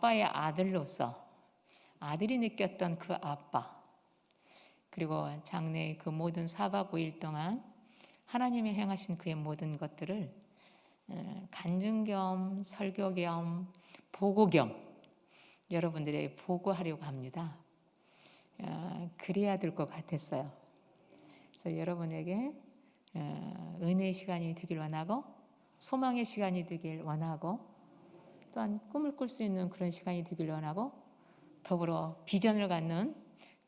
아빠의 아들로서 아들이 느꼈던 그 아빠, 그리고 장래의 그 모든 4박 5일 동안 하나님이 행하신 그의 모든 것들을 간증 겸 설교 겸 보고 겸 여러분들에게 보고하려고 합니다. 그래야 될 것 같았어요. 그래서 여러분에게 은혜의 시간이 되길 원하고 소망의 시간이 되길 원하고 또한 꿈을 꿀 수 있는 그런 시간이 되길 원하고 더불어 비전을 갖는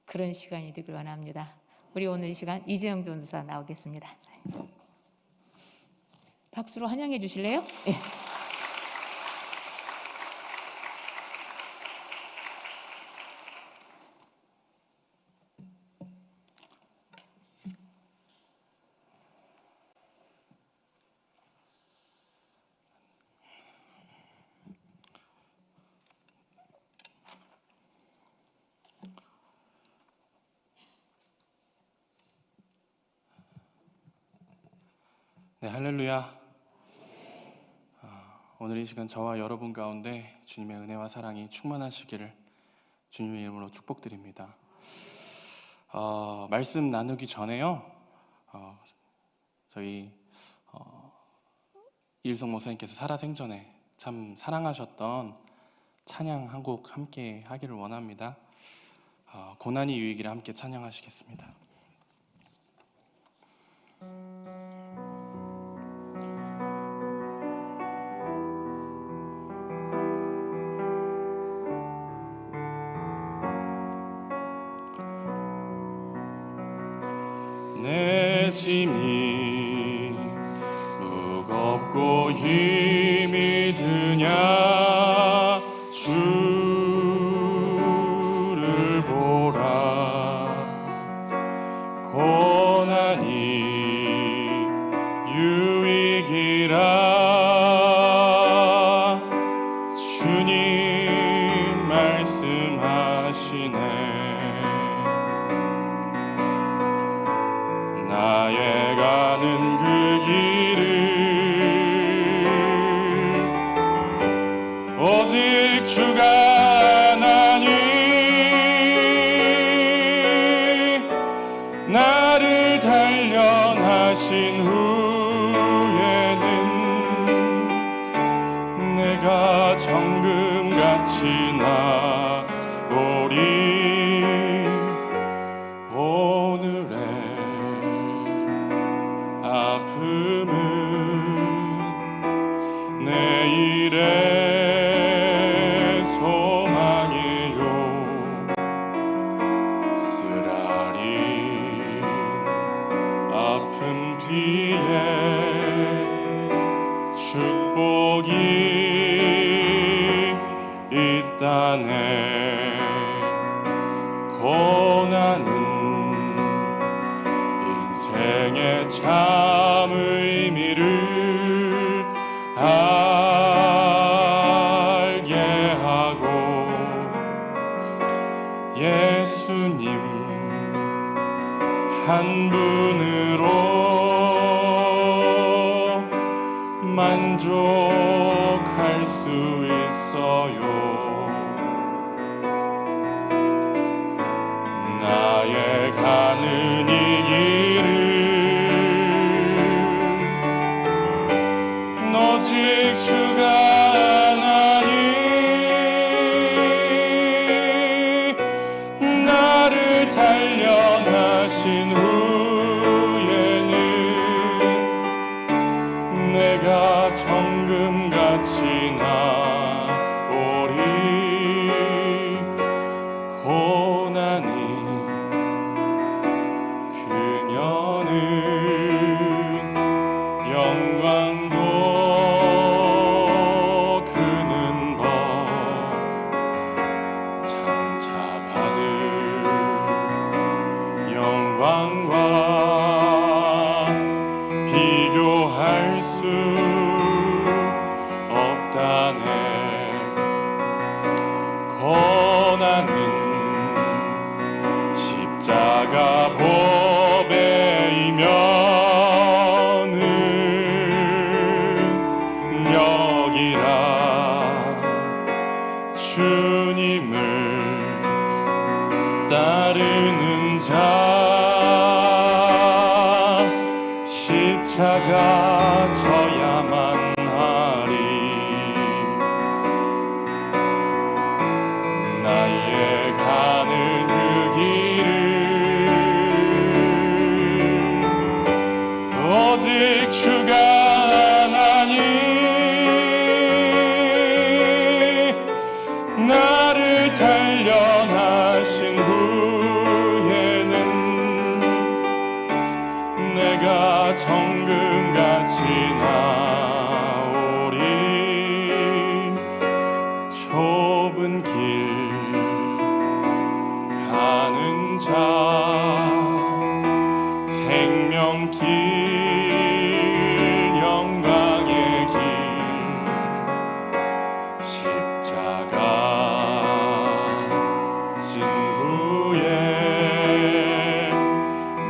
그런 시간이 되길 원합니다. 우리 오늘 이 시간 이재영 전도사 나오겠습니다. 박수로 환영해 주실래요? 예. 네, 할렐루야. 오늘 이 시간 저와 여러분 가운데 주님의 은혜와 사랑이 충만하시기를 주님의 이름으로 축복드립니다. 말씀 나누기 전에요, 저희 이일성 목사님께서 살아생전에 참 사랑하셨던 찬양 한 곡 함께 하기를 원합니다. 고난이 유익이라 함께 찬양하시겠습니다. 내 짐이 무겁고 힘이 드냐 주를 보라. 고난이 유익이라 주님 말씀하시네. 나의 가는 그 길을 오직 주가 아나니 나를 단련하신 후에는 내가 정금같이 나오리. 아픔은 내일의 소망이요. 쓰라린 아픔 뒤에 축복이 있다네. 고난은 인생의 참 의미를 알게 하고 예수님 한 분으로 만족할 수 있어요. 나의 가는 이 길을 오직 주가 아나니 나를 단련하신 후에는 내가 정금같이 나오리. 고난이 예수님을 따르는 자 십자가 져야만 하리. 나의 가는 그 길을 오직 주가 하나니 나를 단련하신 후에는 내가 정금같이 나오리. 좁은 길 가는 자 생명길 영광의 길 십자가 진 후에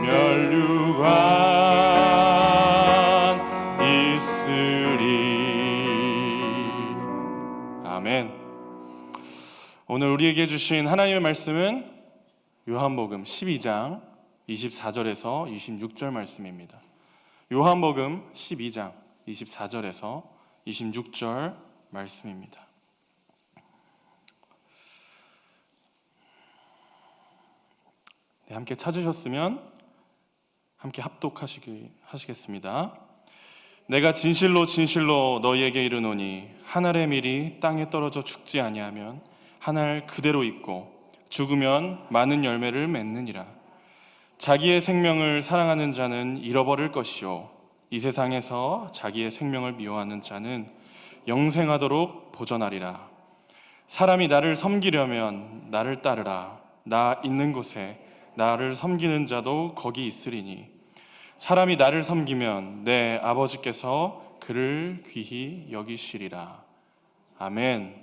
면류관 있으리. 아멘. 오늘 우리에게 주신 하나님의 말씀은 요한복음 12장 24절에서 26절 말씀입니다. 요한복음 12장 24절에서 26절 말씀입니다. 네, 함께 찾으셨으면 함께 합독하시겠습니다. 내가 진실로 진실로 너희에게 이르노니 한 알의 밀이 땅에 떨어져 죽지 아니하면 한 알 그대로 있고 죽으면 많은 열매를 맺느니라. 자기의 생명을 사랑하는 자는 잃어버릴 것이요 이 세상에서 자기의 생명을 미워하는 자는 영생하도록 보존하리라. 사람이 나를 섬기려면 나를 따르라. 나 있는 곳에 나를 섬기는 자도 거기 있으리니 사람이 나를 섬기면 내 아버지께서 그를 귀히 여기시리라. 아멘.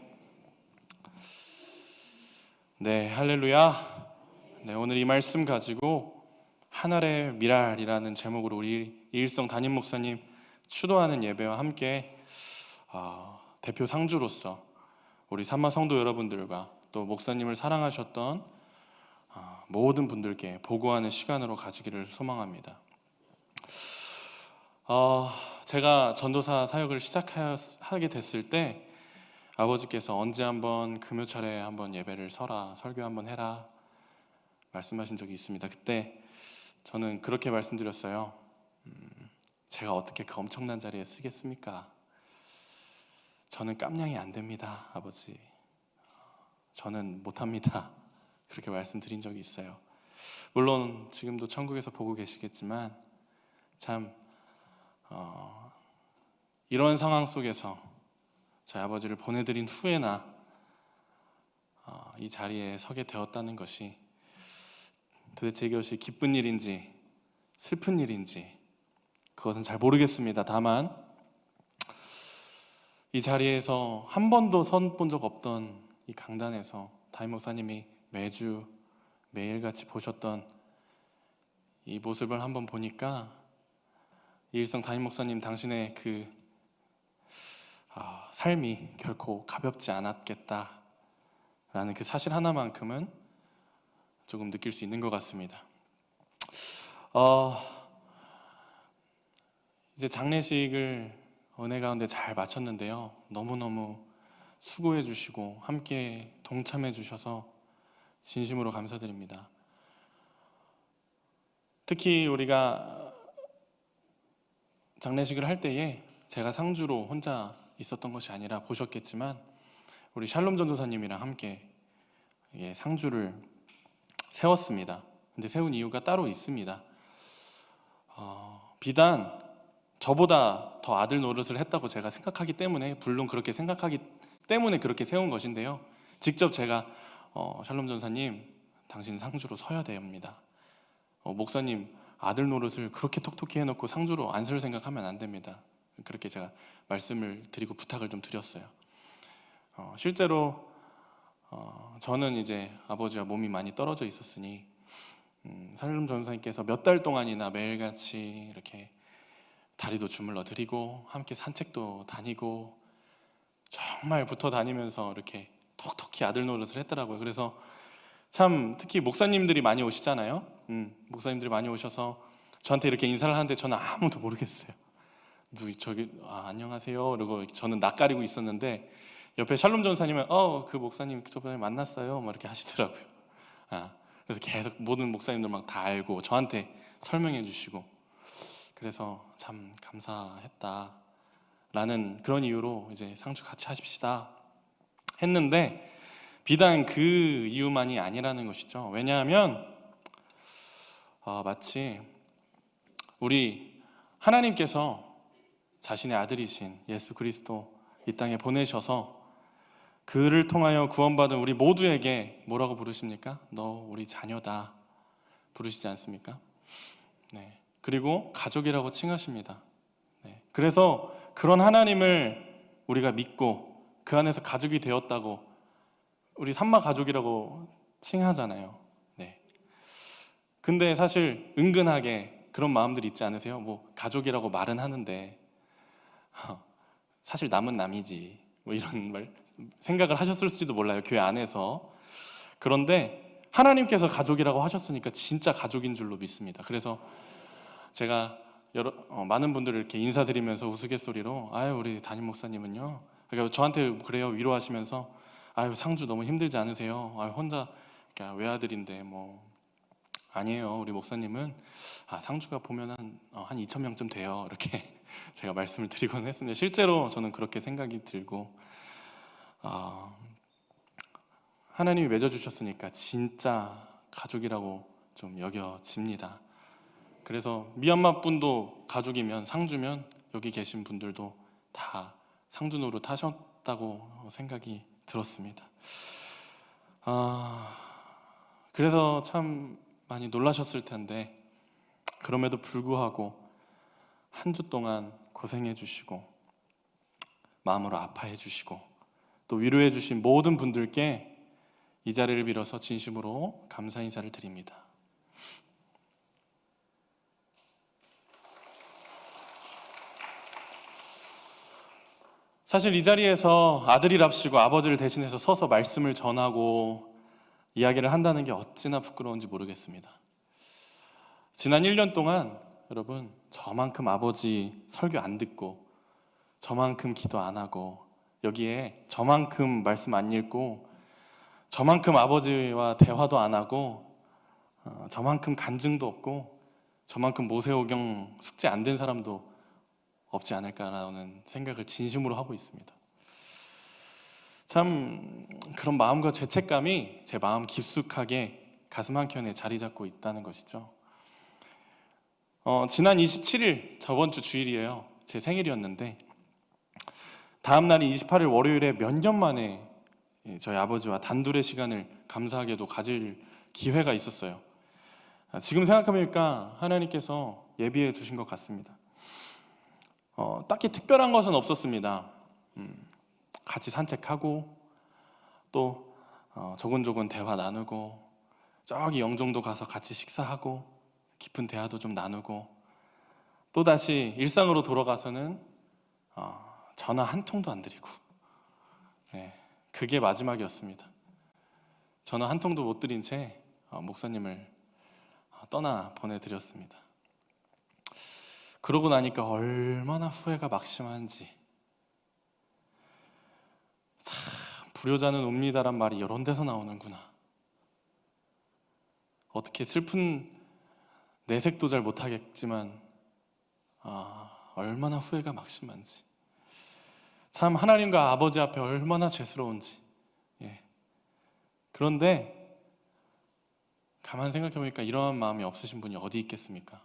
네, 할렐루야. 네, 오늘 이 말씀 가지고 하늘의 미랄이라는 제목으로 우리 이일성 담임 목사님 추도하는 예배와 함께 대표 상주로서 우리 산마 성도 여러분들과 또 목사님을 사랑하셨던 모든 분들께 보고하는 시간으로 가지기를 소망합니다. 제가 전도사 사역을 시작하게 됐을 때 아버지께서 언제 한번 금요철에 한번 예배를 서라, 설교 한번 해라 말씀하신 적이 있습니다. 그때 저는 그렇게 말씀드렸어요. 제가 어떻게 그 엄청난 자리에 쓰겠습니까? 저는 깜냥이 안 됩니다, 아버지. 저는 못합니다. 그렇게 말씀드린 적이 있어요. 물론 지금도 천국에서 보고 계시겠지만 참 이런 상황 속에서 저희 아버지를 보내드린 후에나 이 자리에 서게 되었다는 것이 도대체 이것이 기쁜 일인지 슬픈 일인지 그것은 잘 모르겠습니다. 다만 이 자리에서 한 번도 선 본 적 없던 이 강단에서 담임 목사님이 매주 매일같이 보셨던 이 모습을 한번 보니까 이일성 담임 목사님 당신의 그 삶이 결코 가볍지 않았겠다라는 그 사실 하나만큼은 조금 느낄 수 있는 것 같습니다. 이제 장례식을 은혜 가운데 잘 마쳤는데요. 너무너무 수고해 주시고 함께 동참해 주셔서 진심으로 감사드립니다. 특히 우리가 장례식을 할 때에 제가 상주로 혼자 있었던 것이 아니라 보셨겠지만 우리 샬롬 전도사님이랑 함께 상주를 세웠습니다. 근데 세운 이유가 따로 있습니다. 비단 저보다 더 아들 노릇을 했다고 제가 생각하기 때문에, 물론 그렇게 생각하기 때문에 그렇게 세운 것인데요, 직접 제가 샬롬 전사님 당신 상주로 서야 됩니다. 목사님 아들 노릇을 그렇게 톡톡히 해놓고 상주로 안 설 생각하면 안 됩니다. 그렇게 제가 말씀을 드리고 부탁을 좀 드렸어요. 실제로 저는 이제 아버지와 몸이 많이 떨어져 있었으니 샬롬 전사님께서 몇 달 동안이나 매일같이 이렇게 다리도 주물러 드리고 함께 산책도 다니고 정말 붙어 다니면서 이렇게 톡톡히 특히 아들 노릇을 했더라고요. 그래서 참 특히 목사님들이 많이 오시잖아요. 목사님들이 많이 오셔서 저한테 이렇게 인사를 하는데 저는 아무도 모르겠어요. 저기 안녕하세요. 그리고 저는 낯가리고 있었는데 옆에 샬롬 전사님은 그 목사님 저번에 만났어요. 막 이렇게 하시더라고요. 그래서 계속 모든 목사님들 막 다 알고 저한테 설명해 주시고 그래서 참 감사했다라는 그런 이유로 이제 상주 같이 하십시다 했는데 비단 그 이유만이 아니라는 것이죠. 왜냐하면 마치 우리 하나님께서 자신의 아들이신 예수 그리스도 이 땅에 보내셔서 그를 통하여 구원받은 우리 모두에게 뭐라고 부르십니까? 너 우리 자녀다 부르시지 않습니까? 네. 그리고 가족이라고 칭하십니다. 네. 그래서 그런 하나님을 우리가 믿고 그 안에서 가족이 되었다고 우리 삼마 가족이라고 칭하잖아요. 네. 근데 사실 은근하게 그런 마음들이 있지 않으세요? 뭐 가족이라고 말은 하는데 사실 남은 남이지 뭐 이런 말 생각을 하셨을지도 몰라요. 교회 안에서. 그런데 하나님께서 가족이라고 하셨으니까 진짜 가족인 줄로 믿습니다. 그래서 제가 많은 분들을 이렇게 인사드리면서 우스갯소리로 우리 담임 목사님은요, 그러니까 저한테 그래요. 위로하시면서 상주 너무 힘들지 않으세요? 혼자 그러니까 외아들인데 뭐 아니에요. 우리 목사님은 상주가 보면 한 2,000명쯤 돼요. 이렇게 제가 말씀을 드리곤 했습니다. 실제로 저는 그렇게 생각이 들고 하나님이 맺어주셨으니까 진짜 가족이라고 좀 여겨집니다. 그래서 미얀마 분도 가족이면 상주면 여기 계신 분들도 다 상주 노릇 하셨다고 생각이 들었습니다. 그래서 참 많이 놀라셨을 텐데 그럼에도 불구하고 한 주 동안 고생해 주시고 마음으로 아파해 주시고 또 위로해 주신 모든 분들께 이 자리를 빌어서 진심으로 감사 인사를 드립니다. 사실 이 자리에서 아들이랍시고 아버지를 대신해서 서서 말씀을 전하고 이야기를 한다는 게 어찌나 부끄러운지 모르겠습니다. 지난 1년 동안 여러분 저만큼 아버지 설교 안 듣고 저만큼 기도 안 하고 여기에 저만큼 말씀 안 읽고 저만큼 아버지와 대화도 안 하고 저만큼 간증도 없고 저만큼 모세오경 숙제 안 된 사람도 없지 않을까라는 생각을 진심으로 하고 있습니다. 참 그런 마음과 죄책감이 제 마음 깊숙하게 가슴 한켠에 자리 잡고 있다는 것이죠. 지난 27일 저번 주 주일이에요. 제 생일이었는데 다음 날이 28일 월요일에 몇 년 만에 저희 아버지와 단둘의 시간을 감사하게도 가질 기회가 있었어요. 지금 생각해보니까 하나님께서 예비해 두신 것 같습니다. 딱히 특별한 것은 없었습니다. 같이 산책하고 또 조곤조곤 대화 나누고 저기 영종도 가서 같이 식사하고 깊은 대화도 좀 나누고 또다시 일상으로 돌아가서는 전화 한 통도 안 드리고 그게 마지막이었습니다. 전화 한 통도 못 드린 채 목사님을 떠나 보내드렸습니다. 그러고 나니까 얼마나 후회가 막심한지. 참 불효자는 웁니다란 말이 이런 데서 나오는구나. 어떻게 슬픈 내색도 잘 못하겠지만 얼마나 후회가 막심한지. 참 하나님과 아버지 앞에 얼마나 죄스러운지. 그런데 가만 생각해보니까 이러한 마음이 없으신 분이 어디 있겠습니까?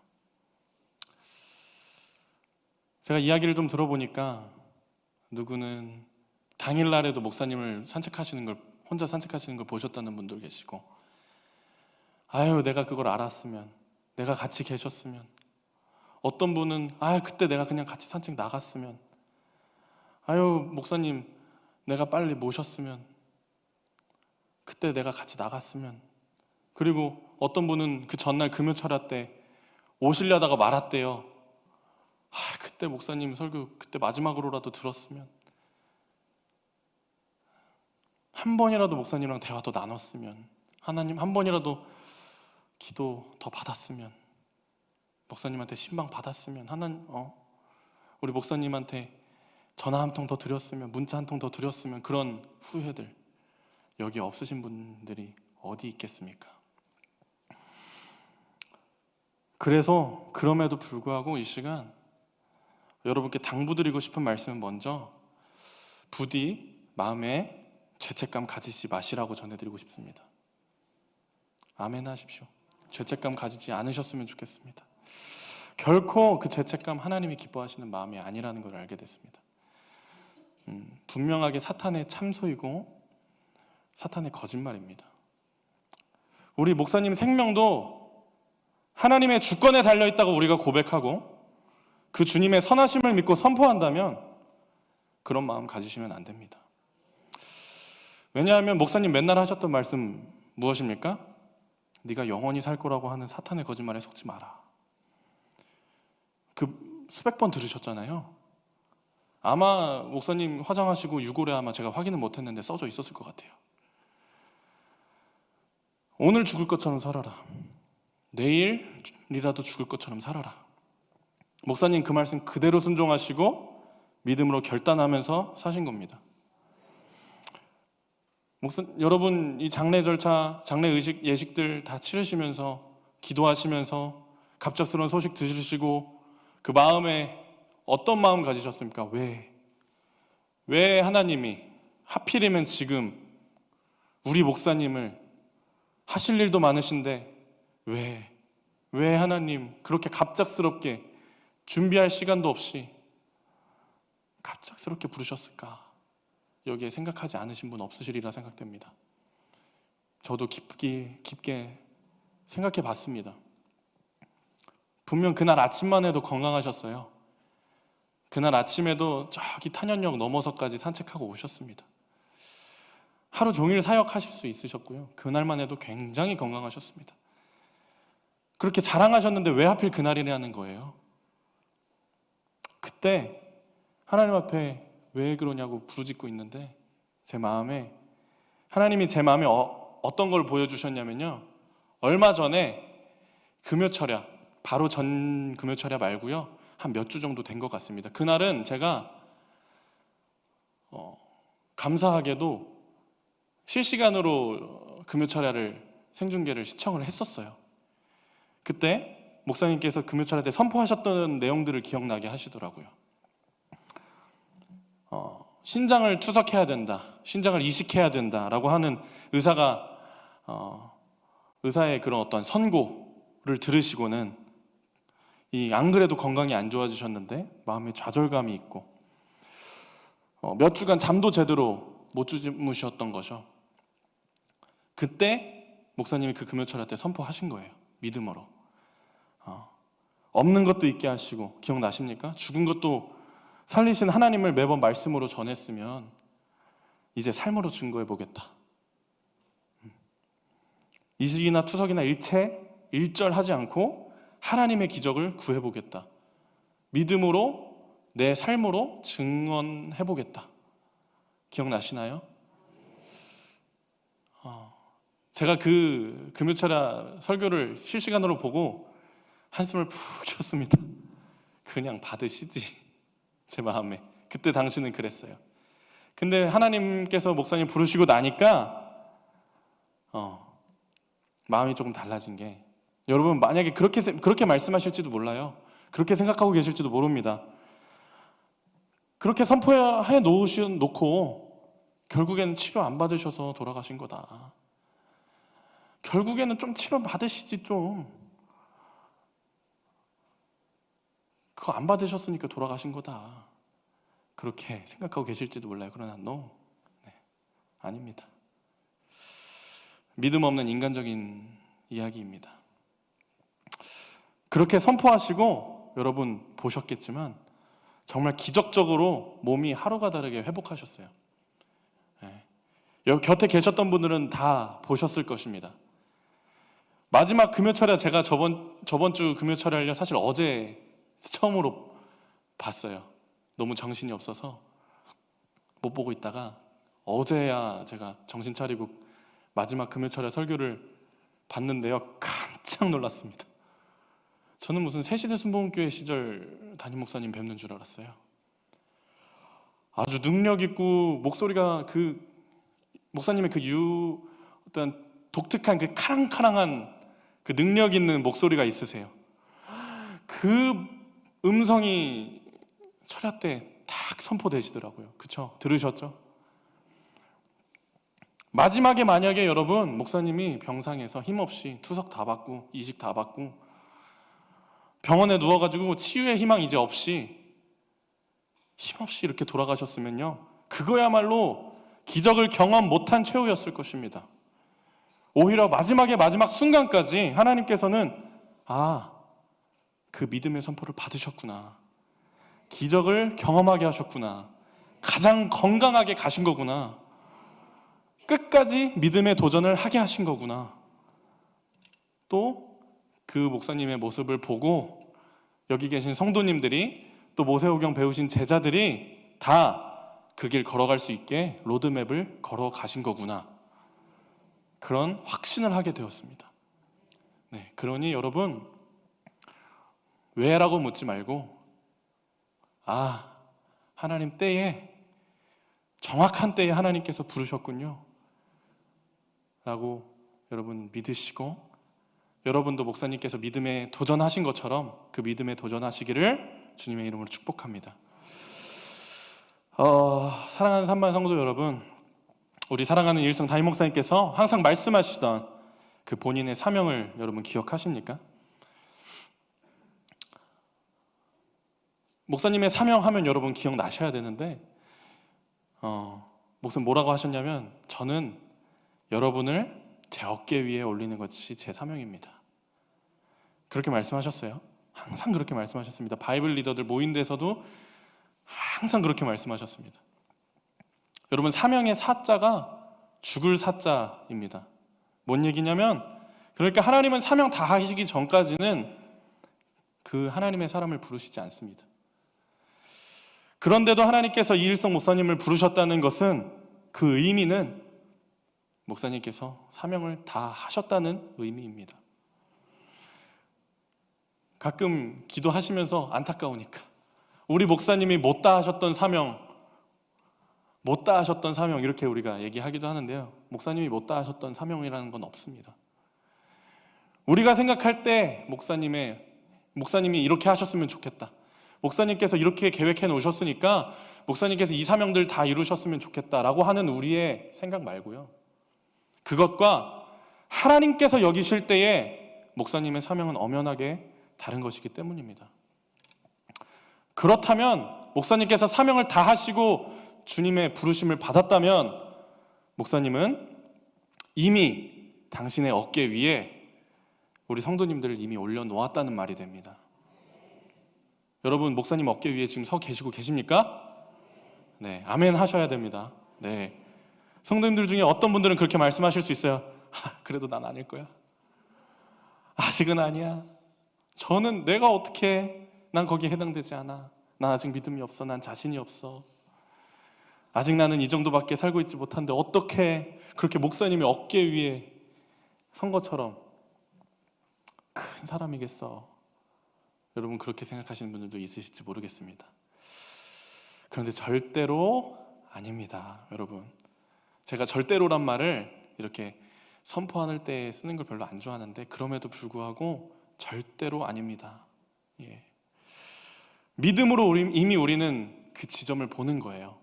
제가 이야기를 좀 들어보니까 누구는 당일날에도 목사님을 혼자 산책하시는 걸 보셨다는 분도 계시고 내가 그걸 알았으면, 내가 같이 계셨으면, 어떤 분은 그때 내가 그냥 같이 산책 나갔으면, 목사님 내가 빨리 모셨으면, 그때 내가 같이 나갔으면. 그리고 어떤 분은 그 전날 금요철야 때 오시려다가 말았대요. 그때 목사님 설교 그때 마지막으로라도 들었으면. 한 번이라도 목사님이랑 대화 더 나눴으면, 하나님 한 번이라도 기도 더 받았으면, 목사님한테 신방 받았으면, 하나님 우리 목사님한테 전화 한 통 더 드렸으면, 문자 한 통 더 드렸으면, 그런 후회들 여기 없으신 분들이 어디 있겠습니까? 그래서 그럼에도 불구하고 이 시간 여러분께 당부드리고 싶은 말씀은, 먼저 부디 마음에 죄책감 가지지 마시라고 전해드리고 싶습니다. 아멘 하십시오. 죄책감 가지지 않으셨으면 좋겠습니다. 결코 그 죄책감 하나님이 기뻐하시는 마음이 아니라는 걸 알게 됐습니다. 분명하게 사탄의 참소이고 사탄의 거짓말입니다. 우리 목사님 생명도 하나님의 주권에 달려있다고 우리가 고백하고 그 주님의 선하심을 믿고 선포한다면 그런 마음 가지시면 안 됩니다. 왜냐하면 목사님 맨날 하셨던 말씀 무엇입니까? 네가 영원히 살 거라고 하는 사탄의 거짓말에 속지 마라. 그 수백 번 들으셨잖아요. 아마 목사님 화장하시고 유골에 아마 제가 확인은 못했는데 써져 있었을 것 같아요. 오늘 죽을 것처럼 살아라. 내일이라도 죽을 것처럼 살아라. 목사님 그 말씀 그대로 순종하시고 믿음으로 결단하면서 사신 겁니다. 여러분 이 장례 절차, 장례 의식, 예식들 다 치르시면서 기도하시면서 갑작스러운 소식 들으시고 그 마음에 어떤 마음 가지셨습니까? 왜 하나님이 하필이면 지금 우리 목사님을, 하실 일도 많으신데 왜 하나님 그렇게 갑작스럽게 준비할 시간도 없이 갑작스럽게 부르셨을까? 여기에 생각하지 않으신 분 없으시리라 생각됩니다. 저도 깊게 생각해 봤습니다. 분명 그날 아침만 해도 건강하셨어요. 그날 아침에도 저기 탄현역 넘어서까지 산책하고 오셨습니다. 하루 종일 사역하실 수 있으셨고요. 그날만 해도 굉장히 건강하셨습니다. 그렇게 자랑하셨는데 왜 하필 그날이냐는 거예요. 그때 하나님 앞에 왜 그러냐고 부르짖고 있는데 하나님이 제 마음에 어떤 걸 보여주셨냐면요, 얼마 전에 금요철야, 바로 전 금요철야 말고요, 한 몇 주 정도 된 것 같습니다. 그날은 제가 감사하게도 실시간으로 금요철야를 생중계를 시청을 했었어요. 그때 목사님께서 금요철야 때 선포하셨던 내용들을 기억나게 하시더라고요. 신장을 투석해야 된다, 신장을 이식해야 된다라고 하는 의사의 그런 어떤 선고를 들으시고는 안 그래도 건강이 안 좋아지셨는데 마음에 좌절감이 있고 몇 주간 잠도 제대로 못 주무셨던 거죠. 그때 목사님이 그 금요철야 때 선포하신 거예요. 믿음으로. 없는 것도 있게 하시고, 기억나십니까? 죽은 것도 살리신 하나님을 매번 말씀으로 전했으면 이제 삶으로 증거해 보겠다. 이식이나 투석이나 일절하지 않고 하나님의 기적을 구해 보겠다. 믿음으로 내 삶으로 증언해 보겠다. 기억나시나요? 제가 그 금요철야 설교를 실시간으로 보고 한숨을 푹 쉬었습니다. 그냥 받으시지, 제 마음에. 그때 당시는 그랬어요. 근데 하나님께서 목사님 부르시고 나니까 마음이 조금 달라진 게, 여러분 만약에 그렇게 말씀하실지도 몰라요. 그렇게 생각하고 계실지도 모릅니다. 그렇게 선포해 놓고 결국에는 치료 안 받으셔서 돌아가신 거다. 결국에는 좀 치료 받으시지 좀. 그거 안 받으셨으니까 돌아가신 거다. 그렇게 생각하고 계실지도 몰라요. 그러나 아닙니다. 믿음 없는 인간적인 이야기입니다. 그렇게 선포하시고 여러분 보셨겠지만 정말 기적적으로 몸이 하루가 다르게 회복하셨어요. 여기 곁에 계셨던 분들은 다 보셨을 것입니다. 마지막 금요철야, 제가 저번 주 금요철야를 사실 어제 처음으로 봤어요. 너무 정신이 없어서 못 보고 있다가 어제야 제가 정신 차리고 마지막 금요철에 설교를 봤는데요, 깜짝 놀랐습니다. 저는 무슨 새시대 순복음교회 시절 담임 목사님 뵙는 줄 알았어요. 아주 능력 있고 목소리가 그 목사님의 어떤 독특한 그 카랑카랑한 그 능력 있는 목소리가 있으세요. 그 음성이 철야 때 딱 선포되시더라고요. 그쵸? 들으셨죠? 마지막에 만약에 여러분 목사님이 병상에서 힘없이 투석 다 받고 이식 다 받고 병원에 누워가지고 치유의 희망 이제 없이 힘없이 이렇게 돌아가셨으면요, 그거야말로 기적을 경험 못한 최후였을 것입니다. 오히려 마지막 순간까지 하나님께서는 그 믿음의 선포를 받으셨구나, 기적을 경험하게 하셨구나, 가장 건강하게 가신 거구나, 끝까지 믿음의 도전을 하게 하신 거구나, 또 그 목사님의 모습을 보고 여기 계신 성도님들이 또 모세오경 배우신 제자들이 다 그 길 걸어갈 수 있게 로드맵을 걸어 가신 거구나, 그런 확신을 하게 되었습니다. 네, 그러니 여러분 왜라고 묻지 말고 하나님 때에, 정확한 때에 하나님께서 부르셨군요 라고 여러분 믿으시고, 여러분도 목사님께서 믿음에 도전하신 것처럼 그 믿음에 도전하시기를 주님의 이름으로 축복합니다. 사랑하는 산만 성도 여러분, 우리 사랑하는 일성 담임 목사님께서 항상 말씀하시던 그 본인의 사명을 여러분 기억하십니까? 목사님의 사명하면 여러분 기억나셔야 되는데, 목사님 뭐라고 하셨냐면, 저는 여러분을 제 어깨 위에 올리는 것이 제 사명입니다. 그렇게 말씀하셨어요. 항상 그렇게 말씀하셨습니다. 바이블 리더들 모인 데서도 항상 그렇게 말씀하셨습니다. 여러분, 사명의 사자가 죽을 사자입니다. 뭔 얘기냐면, 그러니까 하나님은 사명 다 하시기 전까지는 그 하나님의 사람을 부르시지 않습니다. 그런데도 하나님께서 이일성 목사님을 부르셨다는 것은, 그 의미는 목사님께서 사명을 다 하셨다는 의미입니다. 가끔 기도하시면서 안타까우니까 우리 목사님이 못다 하셨던 사명 이렇게 우리가 얘기하기도 하는데요, 목사님이 못다 하셨던 사명이라는 건 없습니다. 우리가 생각할 때 목사님이 이렇게 하셨으면 좋겠다, 목사님께서 이렇게 계획해 놓으셨으니까 목사님께서 이 사명들 다 이루셨으면 좋겠다라고 하는 우리의 생각 말고요, 그것과 하나님께서 여기실 때에 목사님의 사명은 엄연하게 다른 것이기 때문입니다. 그렇다면 목사님께서 사명을 다 하시고 주님의 부르심을 받았다면 목사님은 이미 당신의 어깨 위에 우리 성도님들을 이미 올려놓았다는 말이 됩니다. 여러분, 목사님 어깨 위에 지금 서 계시고 계십니까? 네, 아멘 하셔야 됩니다. 네, 성도님들 중에 어떤 분들은 그렇게 말씀하실 수 있어요. 그래도 난 아닐 거야, 아직은 아니야, 저는 내가 어떻게, 난 거기에 해당되지 않아, 난 아직 믿음이 없어, 난 자신이 없어, 아직 나는 이 정도밖에 살고 있지 못한데 어떻게 그렇게 목사님이 어깨 위에 선 것처럼 큰 사람이겠어. 여러분, 그렇게 생각하시는 분들도 있으실지 모르겠습니다. 그런데 절대로 아닙니다. 여러분, 제가 절대로란 말을 이렇게 선포할 때 쓰는 걸 별로 안 좋아하는데, 그럼에도 불구하고 절대로 아닙니다. 예. 믿음으로 이미 우리는 그 지점을 보는 거예요.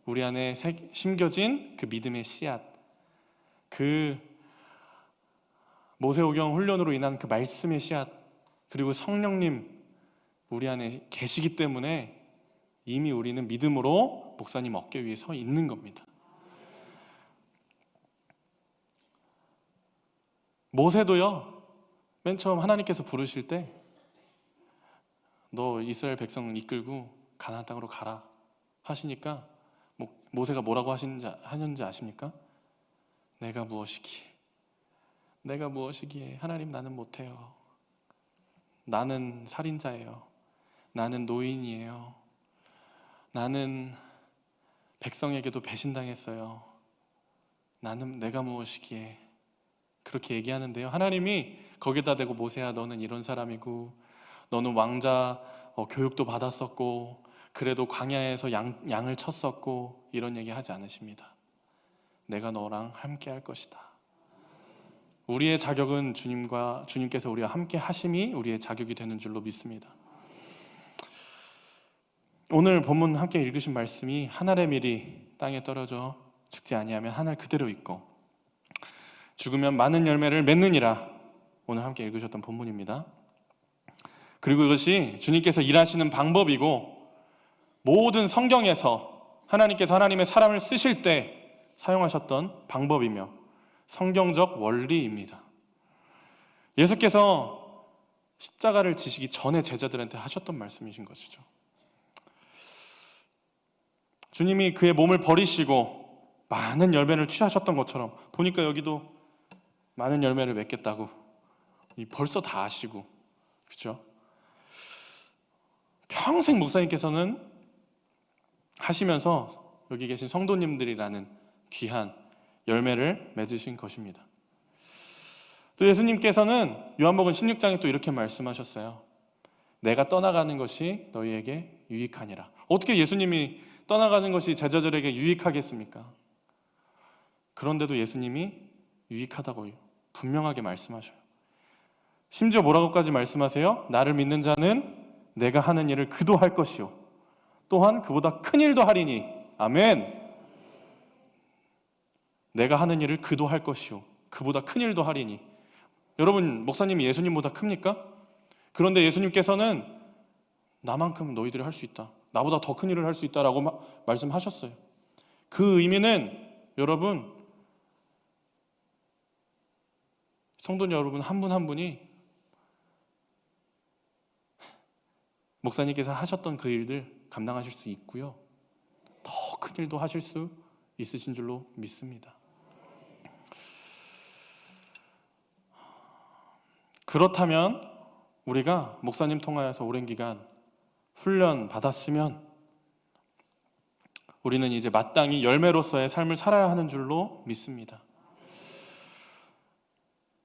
우리 안에 심겨진 그 믿음의 씨앗, 그 모세오경 훈련으로 인한 그 말씀의 씨앗, 그리고 성령님 우리 안에 계시기 때문에 이미 우리는 믿음으로 목사님 어깨 위에 서 있는 겁니다. 모세도요, 맨 처음 하나님께서 부르실 때 너 이스라엘 백성 이끌고 가나안 땅으로 가라 하시니까 모세가 뭐라고 하셨는지 아십니까? 내가 무엇이기에 하나님, 나는 못해요. 나는 살인자예요. 나는 노인이에요. 나는 백성에게도 배신당했어요. 나는 내가 무엇이기에, 그렇게 얘기하는데요. 하나님이 거기다 대고 모세야 너는 이런 사람이고 너는 왕자 교육도 받았었고 그래도 광야에서 양을 쳤었고 이런 얘기 하지 않으십니다. 내가 너랑 함께 할 것이다. 우리의 자격은 주님께서 우리와 함께 하심이 우리의 자격이 되는 줄로 믿습니다. 오늘 본문 함께 읽으신 말씀이 하늘의 밀이 땅에 떨어져 죽지 아니하면 하늘 그대로 있고 죽으면 많은 열매를 맺느니라. 오늘 함께 읽으셨던 본문입니다. 그리고 이것이 주님께서 일하시는 방법이고 모든 성경에서 하나님께서 하나님의 사람을 쓰실 때 사용하셨던 방법이며 성경적 원리입니다. 예수께서 십자가를 지시기 전에 제자들한테 하셨던 말씀이신 것이죠. 주님이 그의 몸을 버리시고 많은 열매를 취하셨던 것처럼 보니까 여기도 많은 열매를 맺겠다고 벌써 다 아시고, 그렇죠? 평생 목사님께서는 하시면서 여기 계신 성도님들이라는 귀한 열매를 맺으신 것입니다. 또 예수님께서는 요한복음 16장에 또 이렇게 말씀하셨어요. 내가 떠나가는 것이 너희에게 유익하니라. 어떻게 예수님이 떠나가는 것이 제자들에게 유익하겠습니까? 그런데도 예수님이 유익하다고 분명하게 말씀하셔요. 심지어 뭐라고까지 말씀하세요? 나를 믿는 자는 내가 하는 일을 그도 할 것이요 또한 그보다 큰 일도 하리니. 아멘. 내가 하는 일을 그도 할 것이요 그보다 큰 일도 하리니. 여러분, 목사님이 예수님보다 큽니까? 그런데 예수님께서는 나만큼 너희들이 할 수 있다, 나보다 더 큰 일을 할 수 있다라고 말씀하셨어요. 그 의미는 여러분, 성도님 여러분 한 분 한 분이 목사님께서 하셨던 그 일들 감당하실 수 있고요, 더 큰 일도 하실 수 있으신 줄로 믿습니다. 그렇다면 우리가 목사님 통하여서 오랜 기간 훈련 받았으면 우리는 이제 마땅히 열매로서의 삶을 살아야 하는 줄로 믿습니다.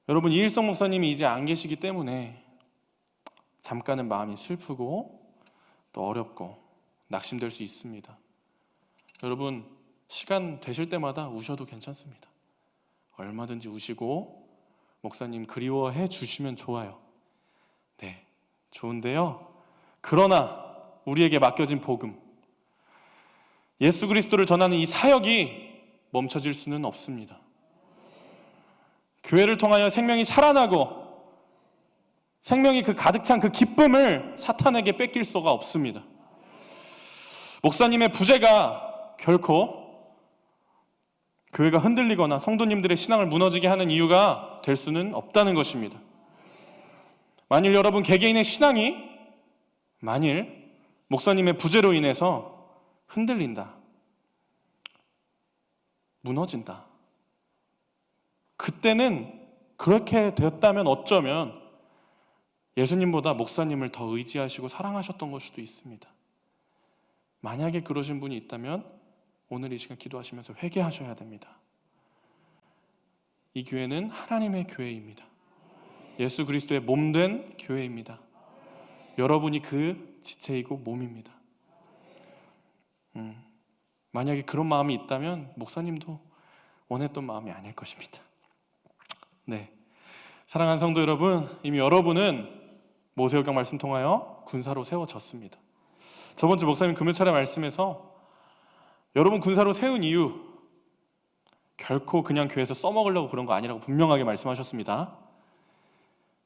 여러분, 이일성 목사님이 이제 안 계시기 때문에 잠깐은 마음이 슬프고 또 어렵고 낙심될 수 있습니다. 여러분, 시간 되실 때마다 우셔도 괜찮습니다. 얼마든지 우시고 목사님 그리워해 주시면 좋아요. 네, 좋은데요. 그러나 우리에게 맡겨진 복음, 예수 그리스도를 전하는 이 사역이 멈춰질 수는 없습니다. 교회를 통하여 생명이 살아나고 생명이 그 가득 찬 그 기쁨을 사탄에게 뺏길 수가 없습니다. 목사님의 부재가 결코 교회가 흔들리거나 성도님들의 신앙을 무너지게 하는 이유가 될 수는 없다는 것입니다. 만일 여러분 개개인의 신앙이 만일 목사님의 부재로 인해서 흔들린다, 무너진다, 그때는 그렇게 되었다면 어쩌면 예수님보다 목사님을 더 의지하시고 사랑하셨던 걸 수도 있습니다. 만약에 그러신 분이 있다면 오늘 이 시간 기도하시면서 회개하셔야 됩니다. 이 교회는 하나님의 교회입니다. 예수 그리스도의 몸된 교회입니다. 여러분이 그 지체이고 몸입니다. 만약에 그런 마음이 있다면 목사님도 원했던 마음이 아닐 것입니다. 네, 사랑하는 성도 여러분, 이미 여러분은 모세오경 말씀 통하여 군사로 세워졌습니다. 저번 주 목사님 금요철의 말씀에서 여러분 군사로 세운 이유 결코 그냥 교회에서 써먹으려고 그런 거 아니라고 분명하게 말씀하셨습니다.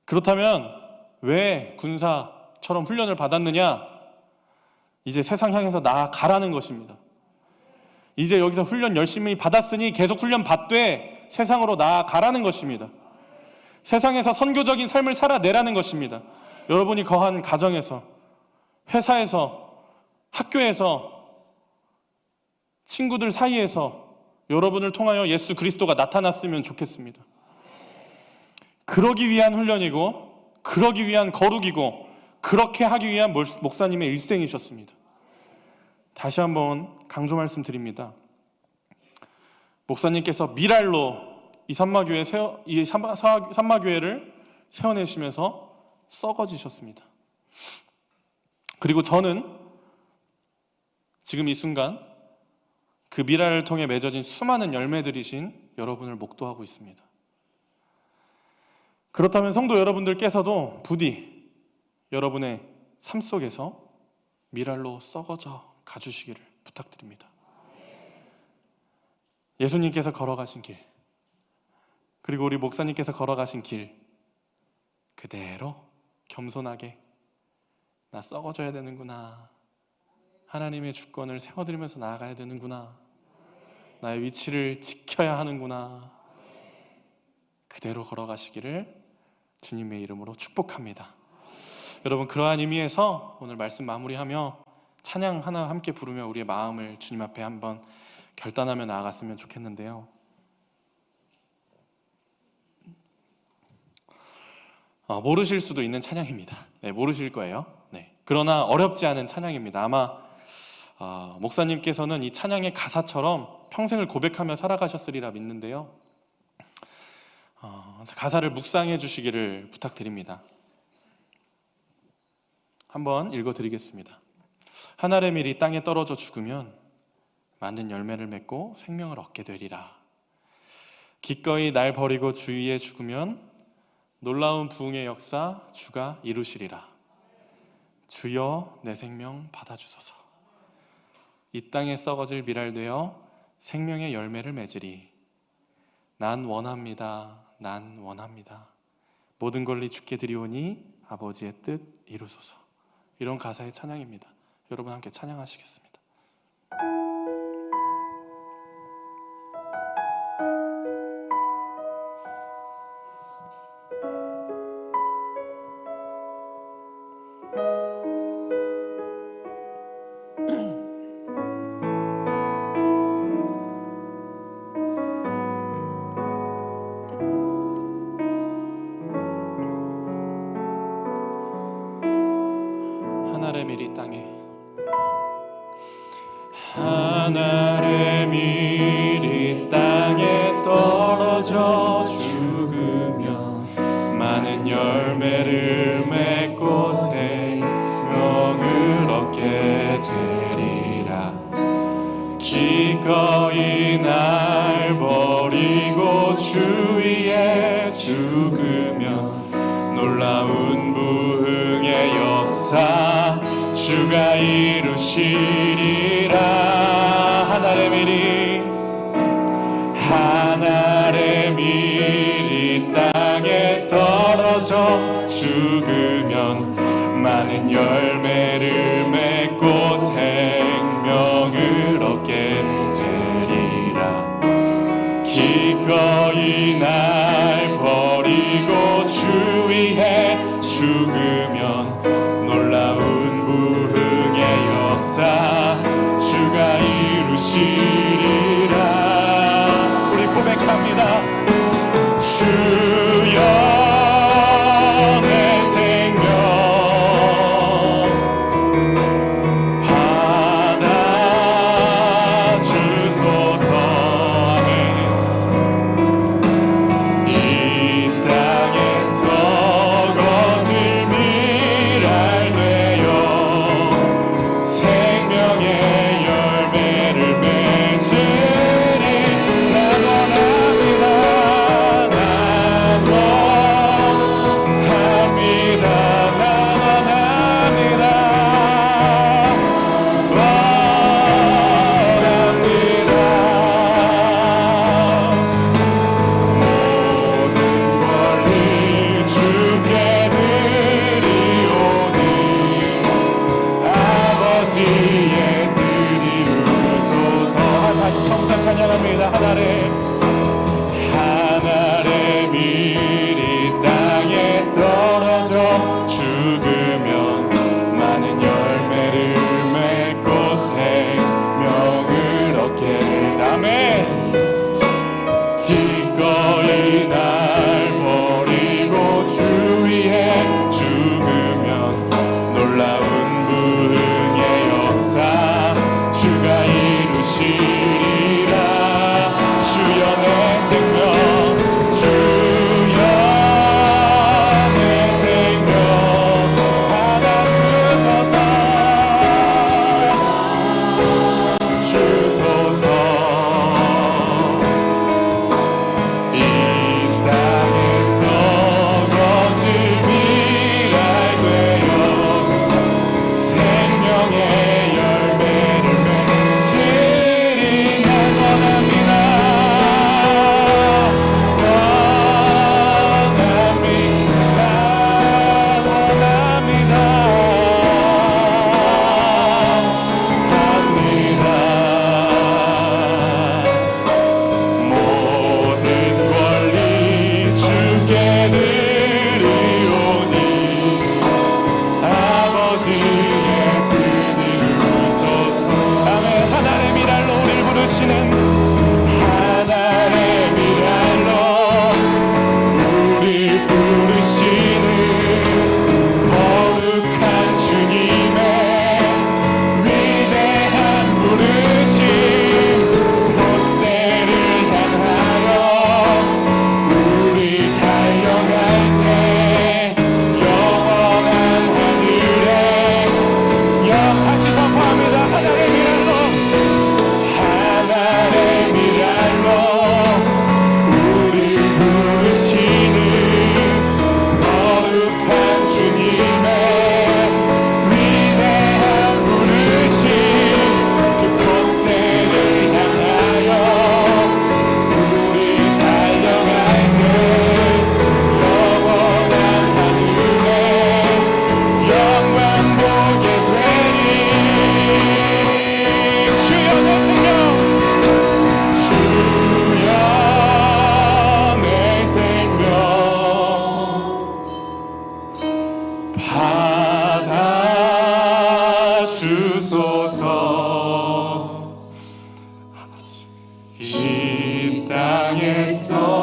그렇다면 왜 군사처럼 훈련을 받았느냐? 이제 세상 향해서 나아가라는 것입니다. 이제 여기서 훈련 열심히 받았으니 계속 훈련 받되 세상으로 나아가라는 것입니다. 세상에서 선교적인 삶을 살아내라는 것입니다. 여러분이 거한 가정에서, 회사에서, 학교에서, 친구들 사이에서 여러분을 통하여 예수 그리스도가 나타났으면 좋겠습니다. 그러기 위한 훈련이고, 그러기 위한 거룩이고, 그렇게 하기 위한 목사님의 일생이셨습니다. 다시 한번 강조 말씀드립니다. 목사님께서 미랄로 이 산마교회를 세워내시면서 썩어지셨습니다. 그리고 저는 지금 이 순간 그 미랄을 통해 맺어진 수많은 열매들이신 여러분을 목도하고 있습니다. 그렇다면 성도 여러분들께서도 부디 여러분의 삶 속에서 미랄로 썩어져 가주시기를 부탁드립니다. 예수님께서 걸어가신 길, 그리고 우리 목사님께서 걸어가신 길 그대로 겸손하게 나 썩어져야 되는구나, 하나님의 주권을 세워드리면서 나아가야 되는구나, 나의 위치를 지켜야 하는구나, 그대로 걸어가시기를 주님의 이름으로 축복합니다. 여러분, 그러한 의미에서 오늘 말씀 마무리하며 찬양 하나 함께 부르며 우리의 마음을 주님 앞에 한번 결단하며 나아갔으면 좋겠는데요. 모르실 수도 있는 찬양입니다. 네, 모르실 거예요. 네, 그러나 어렵지 않은 찬양입니다. 아마 목사님께서는 이 찬양의 가사처럼 평생을 고백하며 살아가셨으리라 믿는데요. 가사를 묵상해 주시기를 부탁드립니다. 한번 읽어드리겠습니다. 한 알의 밀이 땅에 떨어져 죽으면 많은 열매를 맺고 생명을 얻게 되리라. 기꺼이 날 버리고 주 위에 죽으면 놀라운 부흥의 역사 주가 이루시리라. 주여 내 생명 받아주소서. 이 땅에 썩어질 미랄되어 생명의 열매를 맺으리. 난 원합니다. 난 원합니다. 모든 권리 주께 드리오니 아버지의 뜻 이루소서. 이런 가사의 찬양입니다. 여러분 함께 찬양하시겠습니다. 하늘의 밀이 땅에, 하늘의 밀이 땅에 떨어져 죽으면 많은 열매를 맺고 생명을 얻게 되리라. 기꺼이 날 버리고 주 위에 죽으면 놀라운 부흥의 역사 주가 이루시리라. 하늘의 밀이, 하늘의 밀이 땅에 떨어져 죽으면 많은 열매를 맺고 생명을 얻게 되리라. 기꺼이 날 버리고 주 위에 죽으면 놀라운 부흥의 역사 주가 이루시리라. 우리 고백합니다. 주여 내 생명 받아주소서. 이 땅에 썩어질 미랄 되어 생명의 열매를 맺으리. 난 원합니다. 했어